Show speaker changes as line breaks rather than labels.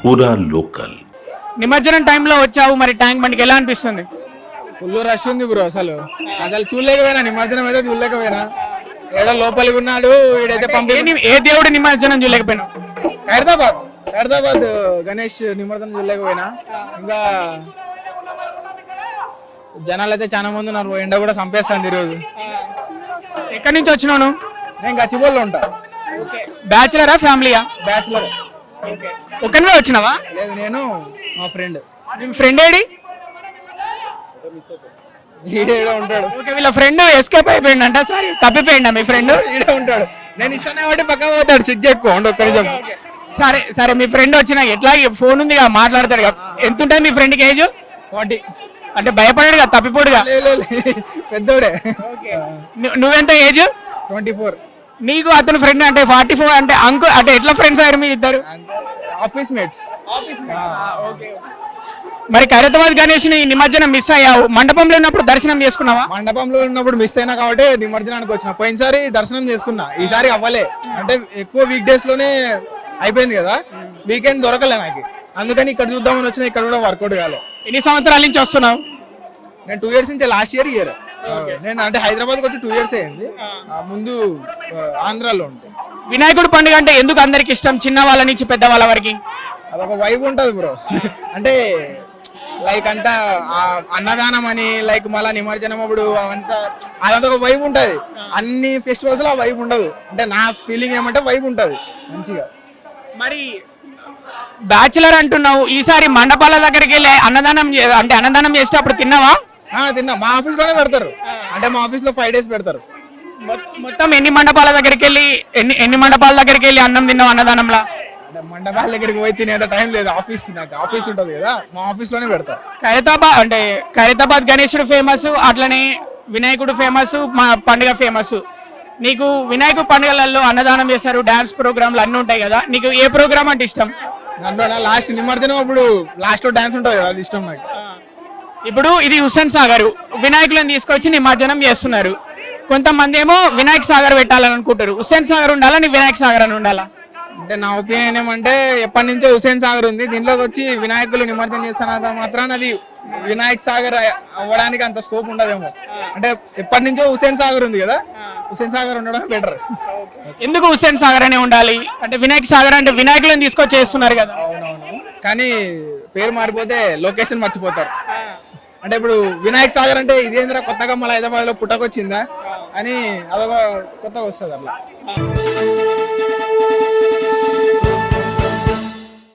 పూరా లోకల్.
నిమజ్జనం టైంలో వచ్చావు, మరి ట్యాంక్ బండికి ఎలా అనిపిస్తుంది?
ఫుల్ రష్ ఉంది బ్రో. అసలు చూడలేకపోయినా, నిమజ్జనం అయితే చూడలేకపోయినా. ఏడో లోపలికి ఉన్నాడు వీడైతే
ఏ దేవుడు నిమజ్జనం చూడలేకపోయినా?
ఖైరతాబాద్ గణేష్ నిమజ్జనం చూడలేకపోయినా. ఇంకా జనాలు అయితే చాలా మంది ఉన్నారు. ఎండ కూడా చంపేస్తాను ఈరోజు.
ఎక్కడి నుంచి వచ్చినావు?
నేను గచ్చిబోల్లో ఉంటా.
బ్యాచులరా ఫ్యామిలీయా?
బ్యాచులర్.
ఒక్కనే వచ్చినావా?
లేదు, నేను మా ఫ్రెండ్.
మీ ఫ్రెండ్ ఏడి?
ఈడే ఉంటాడు.
ఓకే, వీళ్ళ ఫ్రెండ్ ఎస్కేప్ అయిపోయిందంట. సారీ, తప్పిపోయిందా మీ ఫ్రెండ్?
ఈడే ఉంటాడు. నేను ఇస్తానే కాబట్టి పక్క పోతాడు. సిగ్గు ఎక్కువ ఒక్క నిమిషం.
సరే సరే, మీ ఫ్రెండ్ వచ్చినా ఎట్లా ఫోన్ ఉంది కదా, మాట్లాడతాడు కదా. ఎంత ఉంటుంది మీ ఫ్రెండ్కి ఏజ్?
40.
అంటే భయపడాడు కదా, తప్పిపోడుగా?
పెద్దోడే.
నువ్వెంత ఏజ్?
24.
నీకు అతను ఫ్రెండ్ అంటే 44 అంటే అంకు అంటే ఎట్లా ఫ్రెండ్స్ అయ్యారు మీ ఇద్దరు?
Office mates.
మరి ఖైరతాబాద్ గణేష్ ని నిమజ్జనం మిస్ అయ్యావు. మండపంలో ఉన్నప్పుడు దర్శనం చేసుకున్నావా?
మండపంలో ఉన్నప్పుడు మిస్ అయినా కాబట్టి నిమజ్జనానికి వచ్చిన. పోయినసారి దర్శనం చేసుకున్నా, ఈసారి అవ్వలే. అంటే ఎక్కువ వీక్ డేస్ లోనే అయిపోయింది కదా, వీకెండ్ దొరకలే నాకు. అందుకని ఇక్కడ చూద్దామని వచ్చిన. ఇక్కడ కూడా వర్కౌట్ కాలే.
ఎన్ని సంవత్సరాల నుంచి వస్తున్నావు?
నేను 2 years నుంచి, లాస్ట్ ఇయర్. నేను అంటే హైదరాబాద్కి వచ్చి 2 years అయింది. ముందు ఆంధ్రాలో ఉంటాను.
వినాయకుడు పండుగ అంటే ఎందుకు అందరికి ఇష్టం, చిన్న వాళ్ళ నుంచి పెద్ద వాళ్ళ వరకు?
అదొక వైబ్ ఉంటుంది బ్రో. అంటే లైక్ అంతా అన్నదానం అని, లైక్ మళ్ళా నిమజ్జనం అప్పుడు అవంతా అదొక వైబ్ ఉంటుంది. అన్ని ఫెస్టివల్స్ లో ఆ వైబ్ ఉండదు. అంటే నా ఫీలింగ్ ఏమంటే వైబ్ ఉంటుంది మంచిగా.
మరి బ్యాచులర్ అంటున్నావు, ఈసారి మండపాల దగ్గరికి వెళ్ళి అన్నదానం చేసేటప్పుడు తిన్నావా?
తిన్నా. మా ఆఫీస్ లోనే పెడతారు. అంటే మా ఆఫీస్ లో 5 days పెడతారు.
మొత్తం ఎన్ని మండపాల దగ్గరికి వెళ్ళి ఎన్ని మండపాల దగ్గరికి వెళ్ళి అన్నం తిన్నావు అన్నదానంలా?
అంటే మండపాల దగ్గరికి పోయి తినేంత టైం లేదు. నాకు ఆఫీస్ ఉంటది కదా, మా ఆఫీస్ లోనే పెడతారు.
ఖైరతాబాద్ గణేశుడు ఫేమస్, అట్లనే వినాయకుడు ఫేమస్, మా పండుగ ఫేమస్. నీకు వినాయకుడు పండుగలలో అన్నదానం చేస్తారు, డాన్స్ ప్రోగ్రాంలు అన్ని ఉంటాయి కదా, నీకు ఏ ప్రోగ్రామ్ అంటే ఇష్టం?
దాంట్లో లాస్ట్ నిమజ్జనం అప్పుడు లాస్ట్ లో డాన్స్ ఉంటుంది కదా, అది ఇష్టం నాకు.
ఇప్పుడు ఇది హుస్సేన్ సాగర్, వినాయకులను తీసుకొచ్చి నిమజ్జనం చేస్తున్నారు. కొంతమంది ఏమో వినాయక సాగర్ పెట్టాలని అనుకుంటారు. హుస్సేన్ సాగర్ ఉండాలా, నీ వినాయక సాగర్ అని ఉండాలా?
అంటే నా ఒపీనియన్ ఏమంటే, ఎప్పటి నుంచో హుస్సేన్ సాగర్ ఉంది, దీంట్లోకి వచ్చి వినాయకులు నిమజ్జనం చేస్తానంత మాత్రాన అది వినాయక సాగర్ అవ్వడానికి అంత స్కోప్ ఉండదేమో. అంటే ఎప్పటి నుంచో హుస్సేన్ సాగర్ ఉంది కదా, హుస్సేన్ సాగర్ ఉండడం బెటర్.
ఎందుకు హుస్సేన్ సాగర్ అనే ఉండాలి? అంటే వినాయక సాగర్ అంటే వినాయకులను తీసుకొచ్చి చేస్తున్నారు కదా.
అవునవును, కానీ పేరు మారిపోతే లొకేషన్ మర్చిపోతారు. అంటే ఇప్పుడు వినాయక సాగర్ అంటే ఇదేంద్ర కొత్తగా మళ్ళీ హైదరాబాద్ లో పుట్టకొచ్చిందా అని అదొక కొత్తగా వస్తుంది అట్లా.